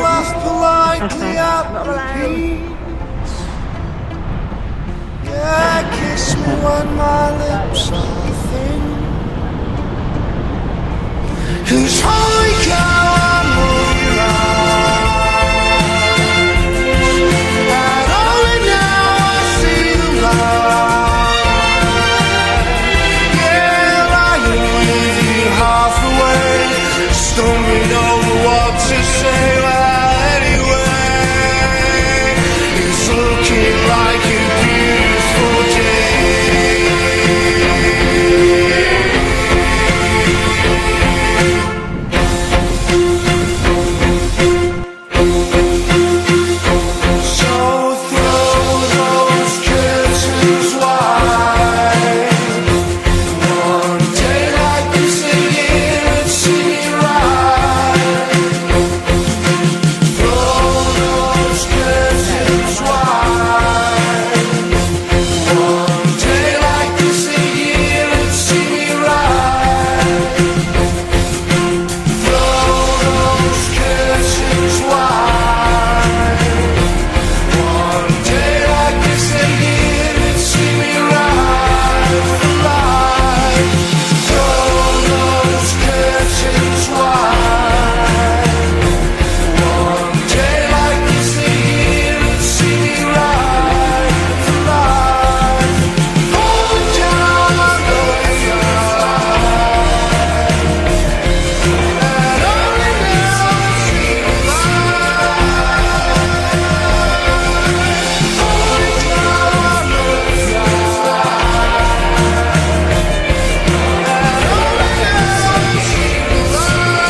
Laugh politely at repeat. Yeah, kiss me when my lips are thin. 'Cause holy cow, I'm moving and only now I see the light. Yeah, lying with you half away, stumbling over what to say. Well, anyway, it's looking like a beautiful day. So throw those curtains wide. One day like this again, it's see me right. Throw those curtains wide. One day like this again, it's see me right. Throw those curtains wide. One day like this again, it's see me right for life. Throw those curtains wide. One day like this again, it's see me right for life. Hold down my love, and only now I see the light. Hold down my love, and only now I see the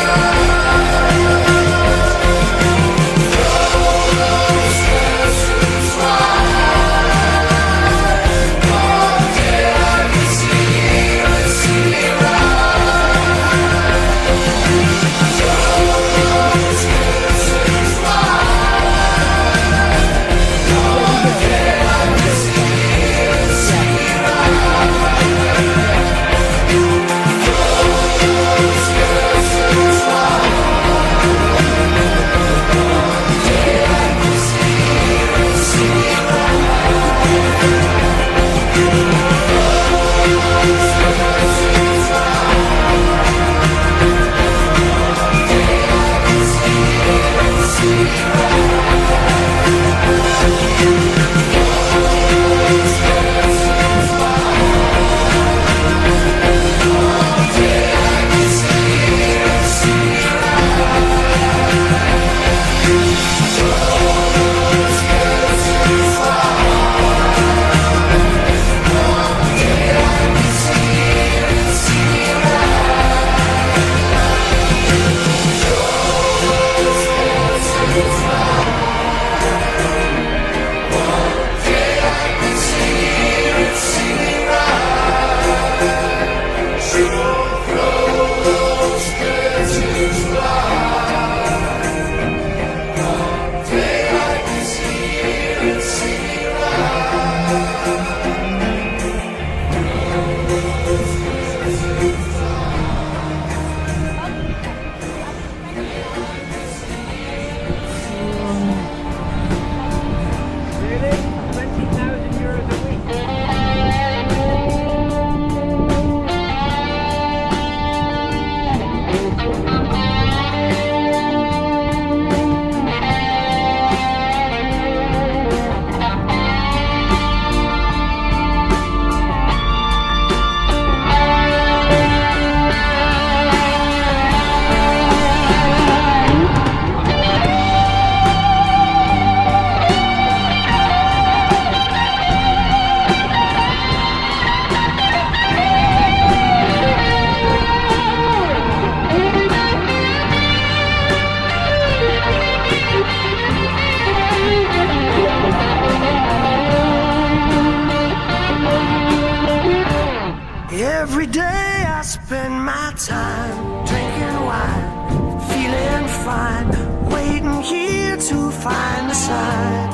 Every day I spend my time drinking wine, feeling fine, waiting here to find a sign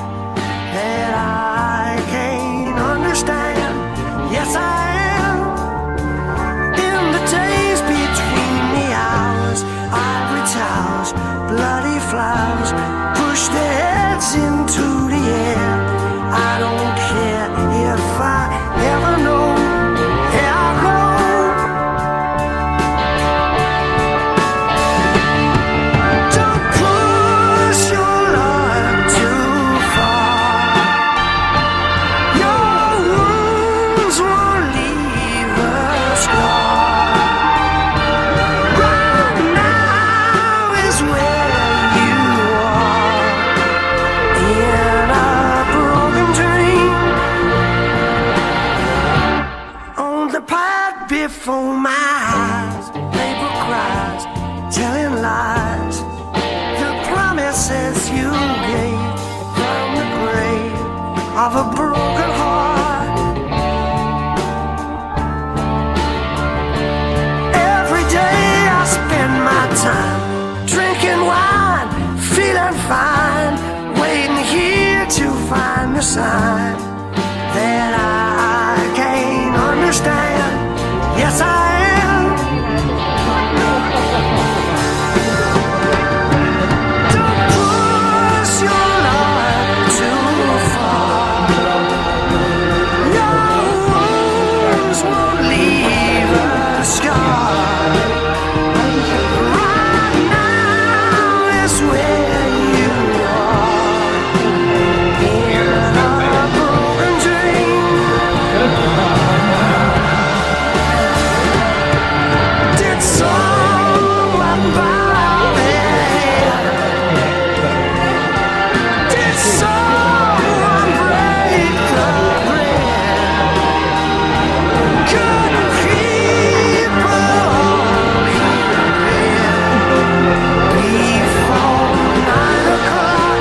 that I can't understand. Yes, I am. In the days between the hours, ivory towers, clouds push their heads into the air. I don't care if I ever know where I'll go. Don't push your luck too far. Your wounds won't leave a scar. Right now is where you are, in a broken dream. On the path before my eyes, paper cries, telling lies. The promises you gave from the grave of a broken heart. Every day I spend my time drinking wine, feeling fine, waiting here to find the sign that I can't understand. Yes, I am. Don't push your luck too far. Your wounds won't leave a scar. Right now is where you are, in a broken dream. Did someone bow their head? Did someone break the bread? Couldn't people all be in bed before 9 o'clock?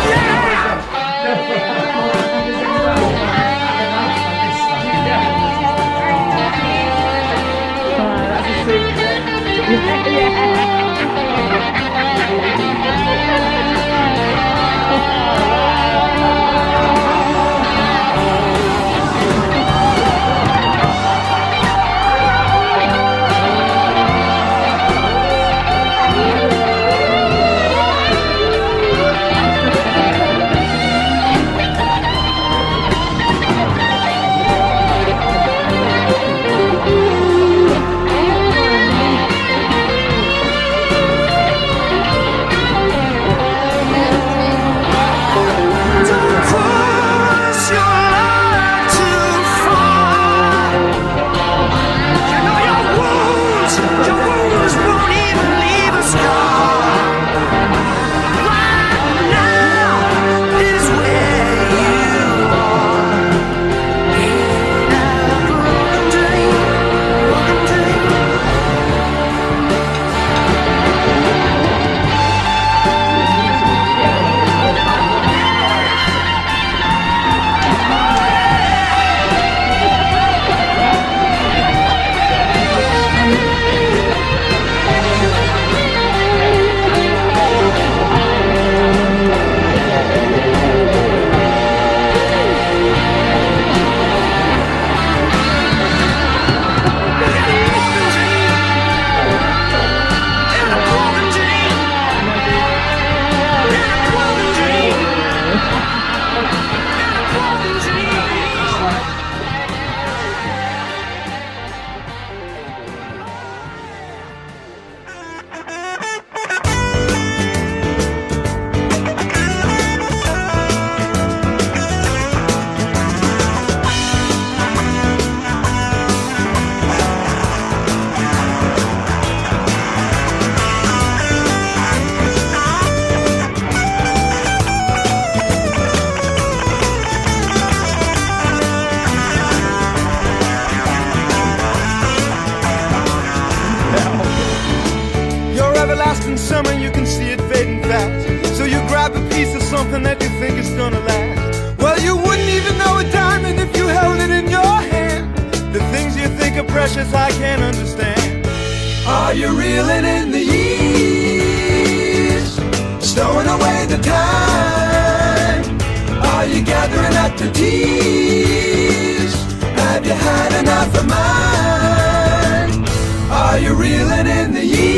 Yeah! Don't push your luck too far. You know your wounds won't even leave a scar. Right now is where you are, in a broken dream, broken dream. Your everlasting summer, you can see it fading fast. So you grab a piece of something that you think is gonna last. Well, you wouldn't even know a diamond if you held it in your hand. The things you think are precious, I can't understand. Are you reeling in the years, stowing away the time? Are you gathering up the tears? Have you had enough of mine? Are you reeling in the years?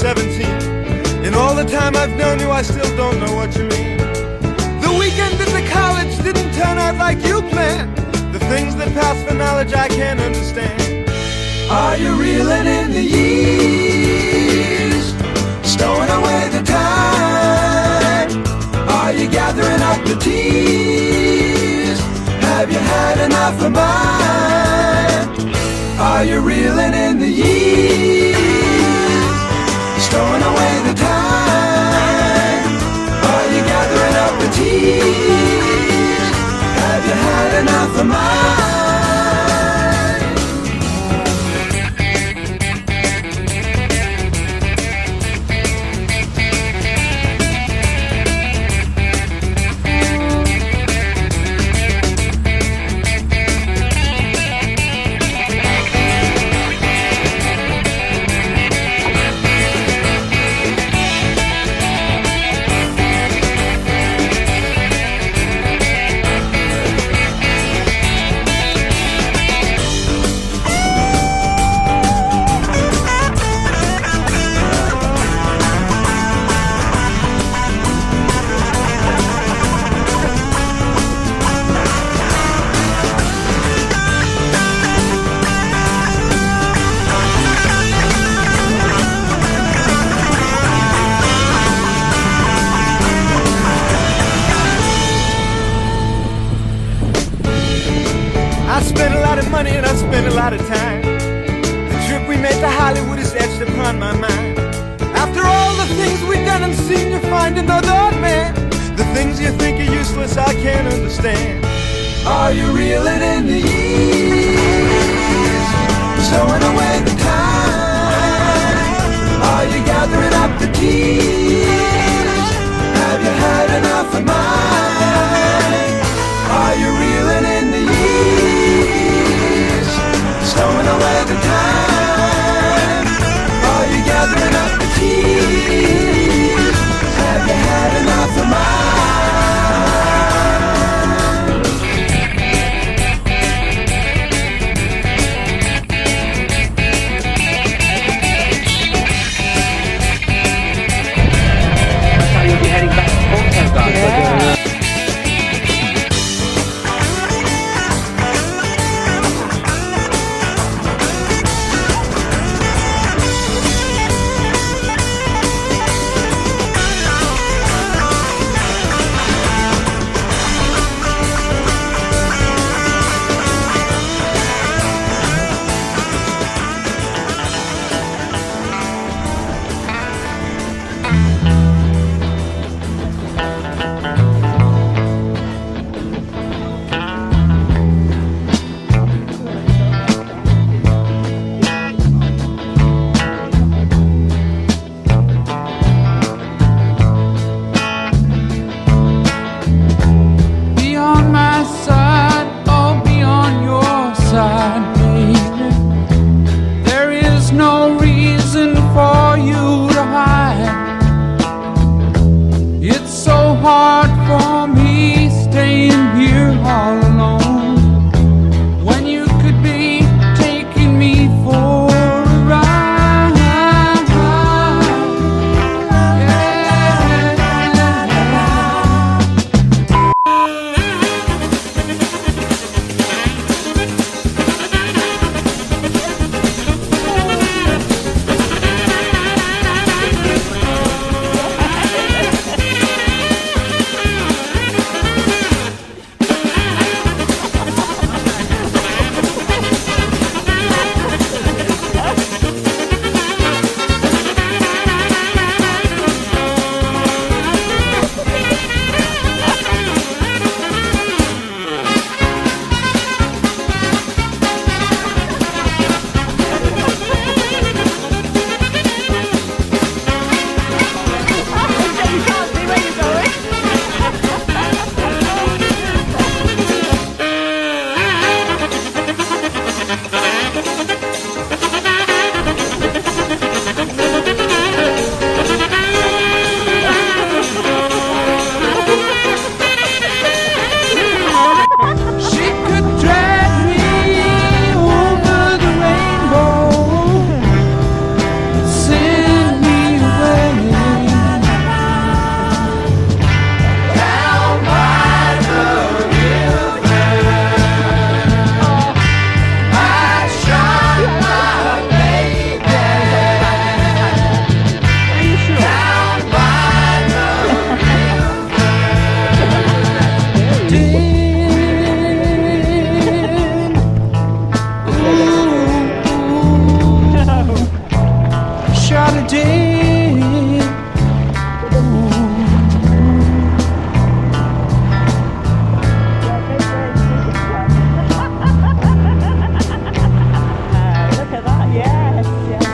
17. In all the time I've known you, I still don't know what you mean. The weekend at the college didn't turn out like you planned. The things that pass for knowledge I can't understand. Are you reeling in the years, stowing away the time? Are you gathering up the tears? Have you had enough of mine? Are you reeling in the years, stowing away the time? Are you gathering up the tears? Have you had enough of mine? I spent a lot of money and I spent a lot of time. The trip we made to Hollywood is etched upon my mind. After all the things we've done and seen, you find another man. The things you think are useless I can't understand. Are you reeling in the years, stowing away the time? Are you gathering up the tears? Have you had enough of mine? Are you reeling in the years, stowing away the time? Are you gathering up the tears? Have you had enough of mine? shot of dead. Look at that, yes, yes.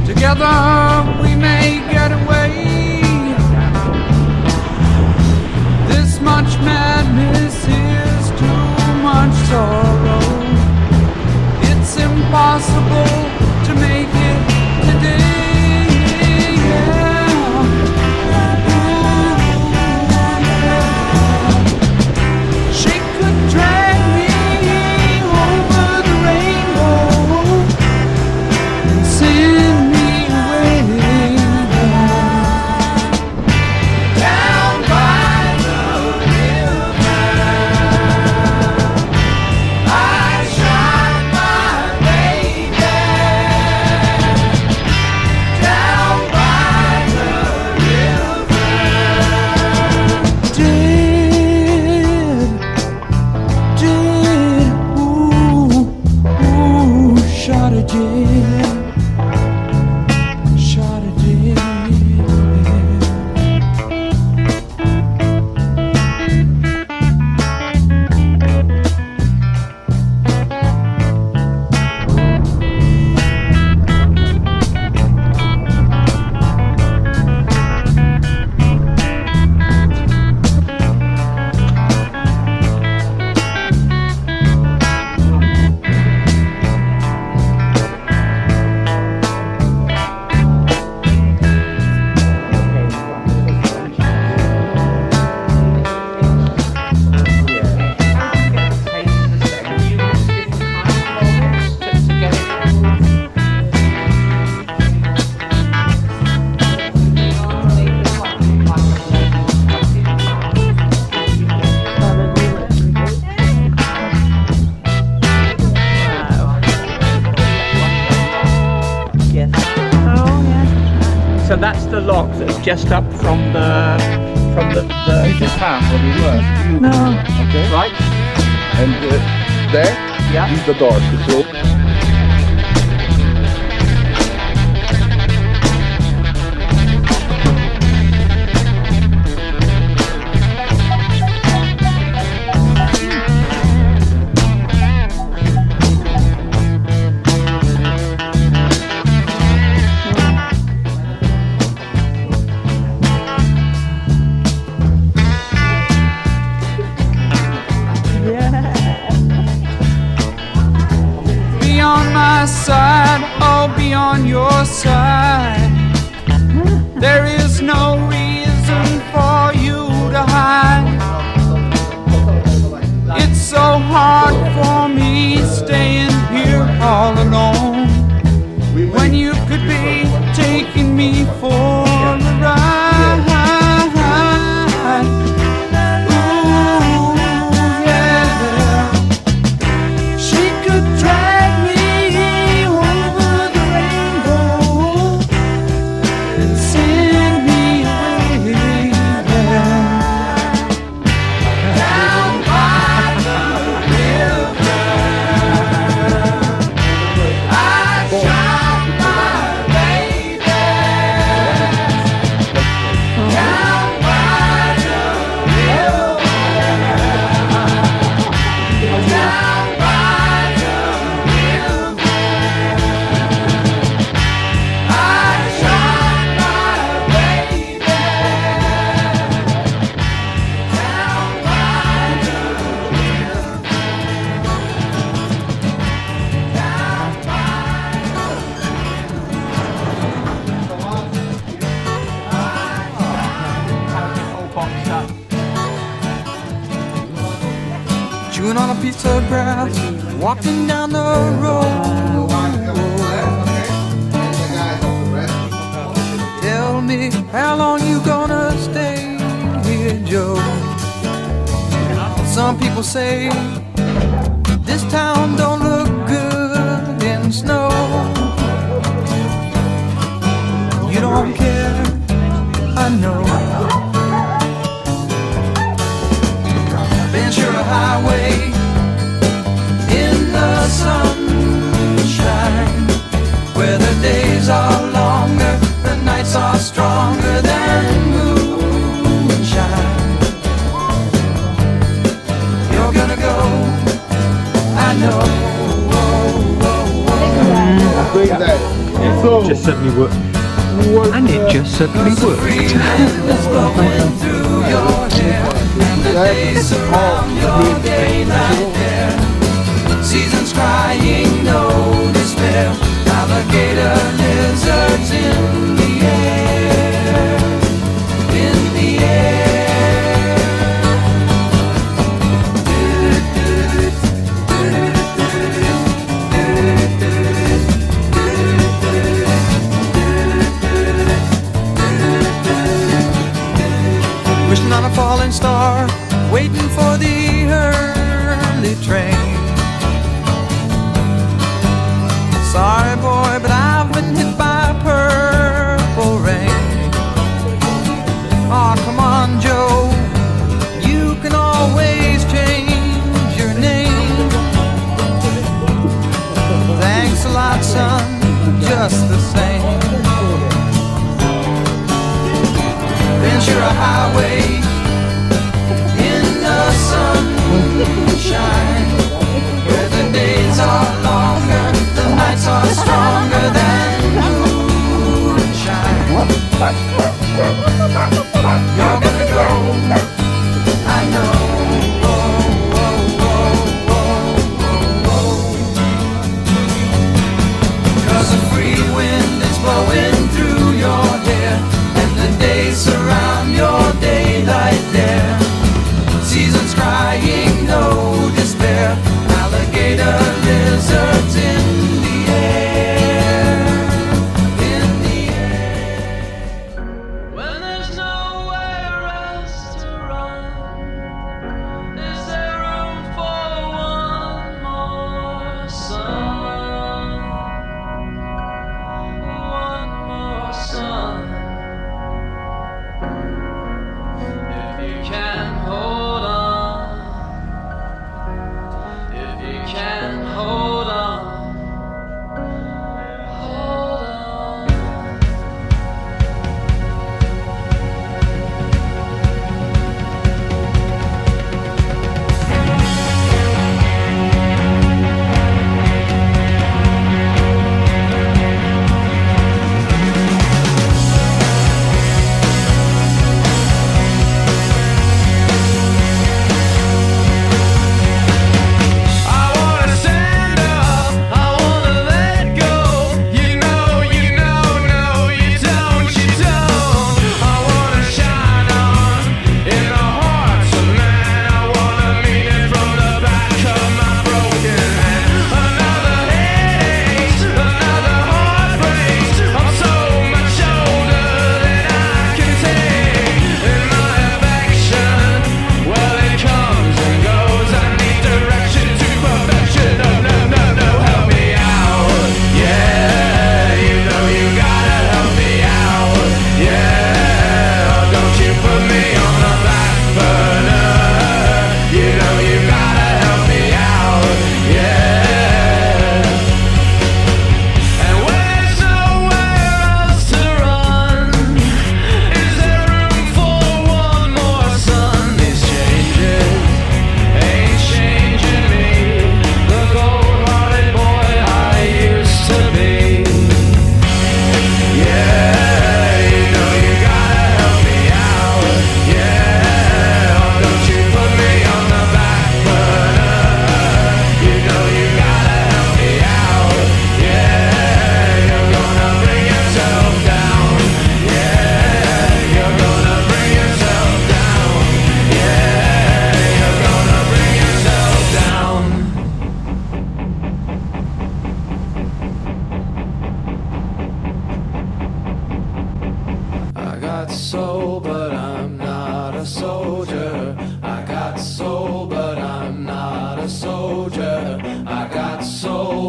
Together we may get away. This much madness is too much sorrow. It's impossible to make it today. She could drag me over the rainbow and send me away. that's the lock that's just up from the This is half where we were. no. Okay. Right? And there Yeah. is the door to close. Be on my side, I'll be on your side. There is no reason for you to hide. It's so hard for me staying here all alone when you could be taking me for a ride. Ooh, yeah. She could drag me over the rainbow and send me away. Down by the river, I shot my baby. Down by the river, down by the river, I shot my baby. Down by the river, down chewing on a piece of grass, walking down the road. Tell me, how long you gonna stay here, Joe? Some people say this town don't look good in snow. You don't care, I know. Ventura Highway in the sunshine, where the days are longer, the nights are stronger than moonshine. You're gonna go, I know. Just suddenly worked. And it just suddenly worked. Free wind is blowing through your hair, and the days surround your daylight there. Seasons crying, no despair. Alligator lizards in the air, in the air. Wishing on a falling star, waiting for the early train. Sorry boy, but I've been hit by purple rain. Aw, come on Joe, you can always change your name. Thanks a lot son, just the same. Ventura Highway in the sunshine,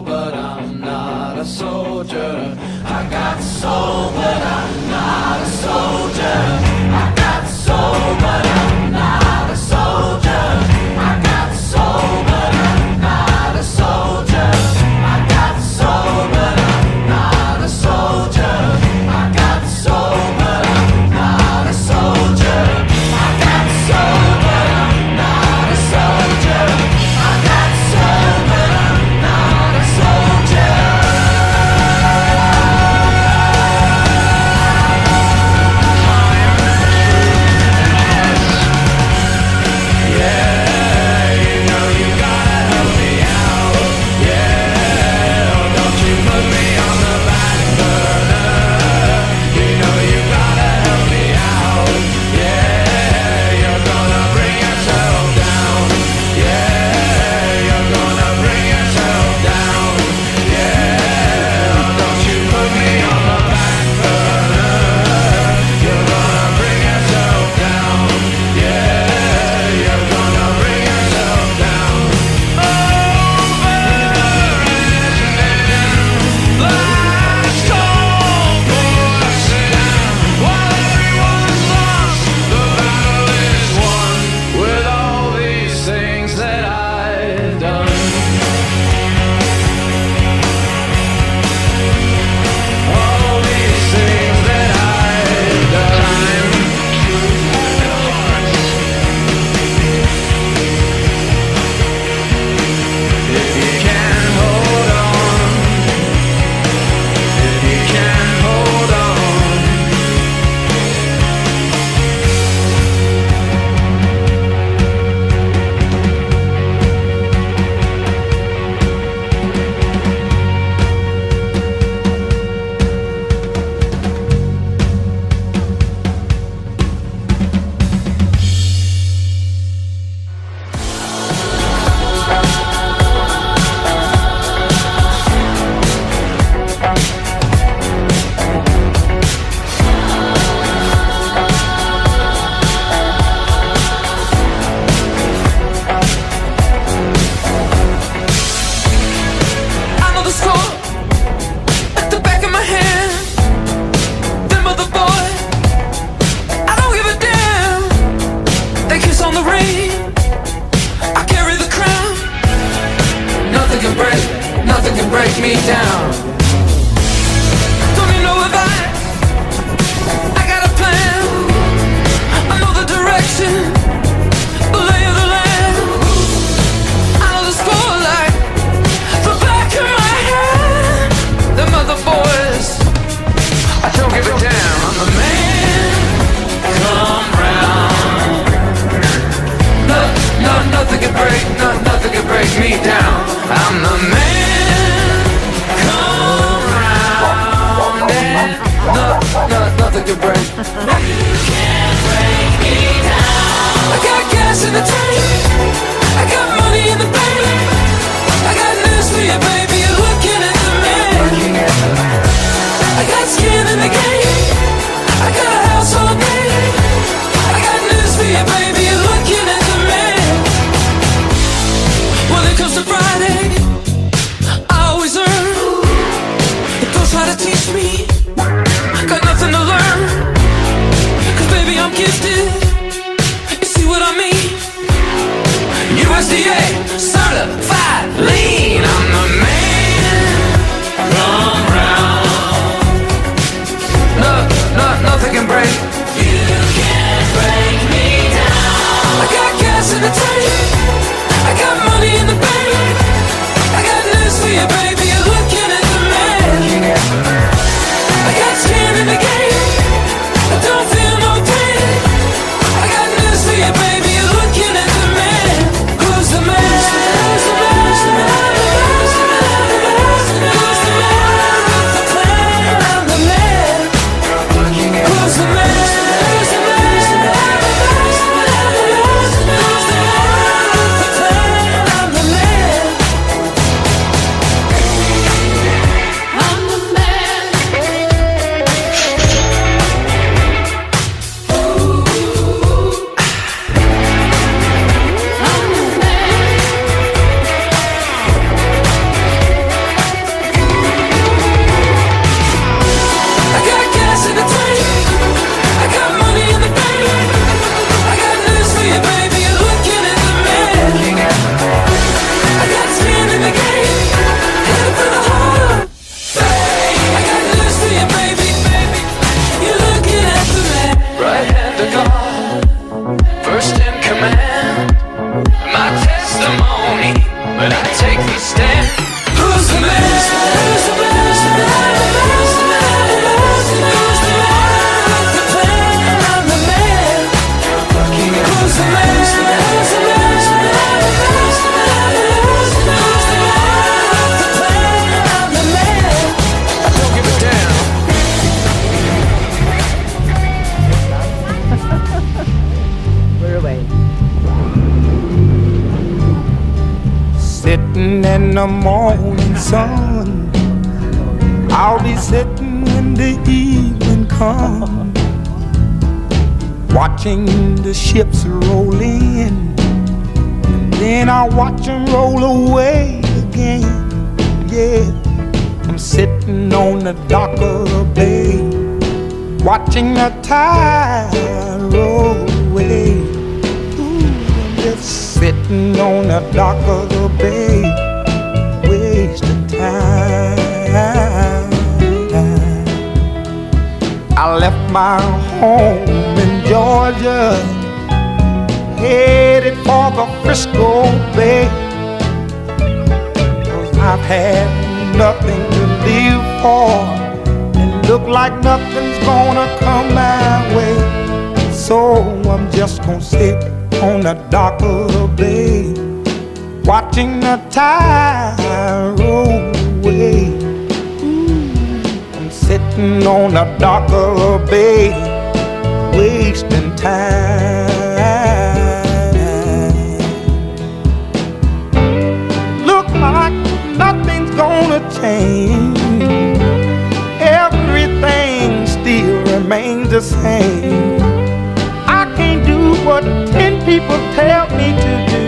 soul, but I'm not a soldier. I got soul, but I'm not a soldier. I got soul, but I'm not a soldier. I got soul, but I'm not a soldier. I got soul, but I'm not a soldier. I got soul, but I'm not a soldier. I got soul, but I'm not a soldier. I got soul, but I'm not a soldier. Yeah, you know you gotta help me out. Yeah, don't you put me on the back burner. You know you gotta help me out. Yeah, you're gonna bring yourself down. Yeah, you're gonna bring yourself down. Yeah, don't you put me on the back burner. You're gonna bring yourself down. Yeah, you're gonna bring yourself down. Last call voicing while everyone's lost, the battle is won. With all these things that I've done, all these things that I've done. If you can hold on, if you can hold on. I know the score at the back of my hand. Them other boys, I don't give a damn. They kiss on the ring, I carry the crown. Nothing can break me down. Don't need no advice, I got a plan. I know the direction, the lay of the land. I know the score like the back of my hand. Them other boys, I don't give a damn. I'm the man, come round. Nothing can break me down. I'm the man, come round. And nothing can break. You can't break me down. I got gas in the tank, I got money in the bank. I got news for you, baby, you're looking at the man. I got skin in the game, I got a house all day. I got news for you, baby, you're looking at the man. When it comes to Friday, I always earn. But don't try to teach me, got nothing to learn. Cause baby, I'm gifted, you see what I mean? USDA certified lean. I'm the man, come round. Nothing can break. You can't break me down. I got gas in the tank, I got money in the bank. I got news for you, baby, you're looking at the man. I got skin in the game, I don't feel no pain. I got news for you, baby, you're looking at the man. Who's the man? Who's the man? Who's the man? sitting in the morning sun. I'll be sitting when the evening comes, watching the ships roll in, and then I'll watch them roll away again. Yeah, I'm sitting on the dock of the bay, watching the tide roll away. Ooh, I'm just sitting on the dock of the bay, wasting time. I left my home in Georgia, headed for the Frisco Bay, 'cause I've had nothing to live for, and look like nothing's gonna come my way. So I'm just gonna sit on the dock of the bay, watching the tide roll away. I'm sitting on the dock of the bay, wasting time. Look like nothing's gonna change, everything still remains the same. I can't do what 10 people tell me to do,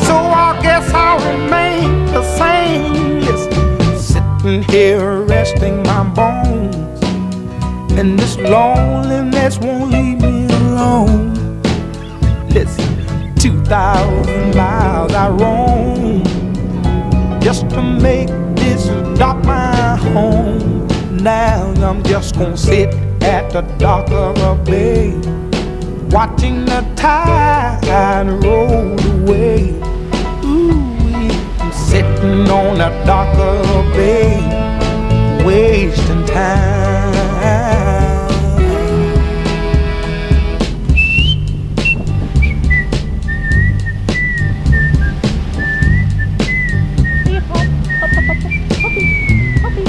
so I guess I'll remain the same. Yes, sitting here resting my bones, and this loneliness won't leave me alone. Listen, 2,000 miles I roam just to make this dock my home. Now I'm just gonna sit at the dock of a bay, watching the tide roll away. Ooh, I'm sitting on the dock of a bay, wasting time. Here, Pop. Pop, pop, pop, pop. Poppy. Poppy.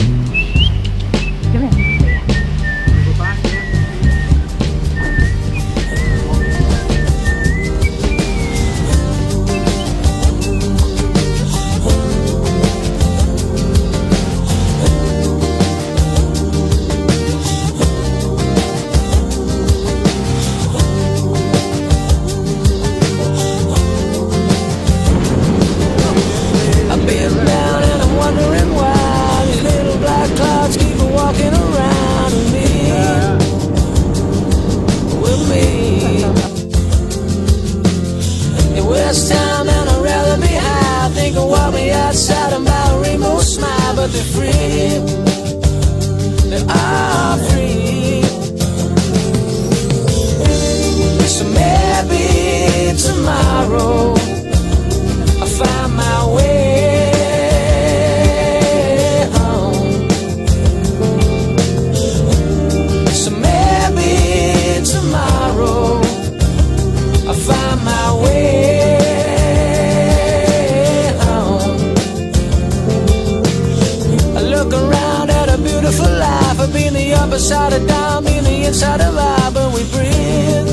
Come here. I've been down and I'm wondering why these little black clouds keep walking around with me. In West Town and I'd rather be high, thinking walk me outside and buy a rainbow smile, but they're free. They are free. So maybe tomorrow I'll find my way home. So maybe tomorrow I'll find my way home. I look around at a beautiful life, I've been the upper side of down, been the inside of out, but we breathe.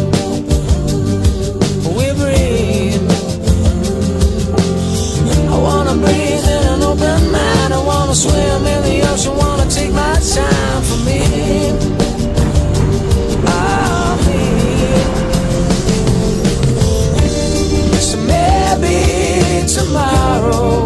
We breathe. I wanna breathe in an open mind, I wanna swim in the ocean, wanna take my time for me. Oh, me. So maybe tomorrow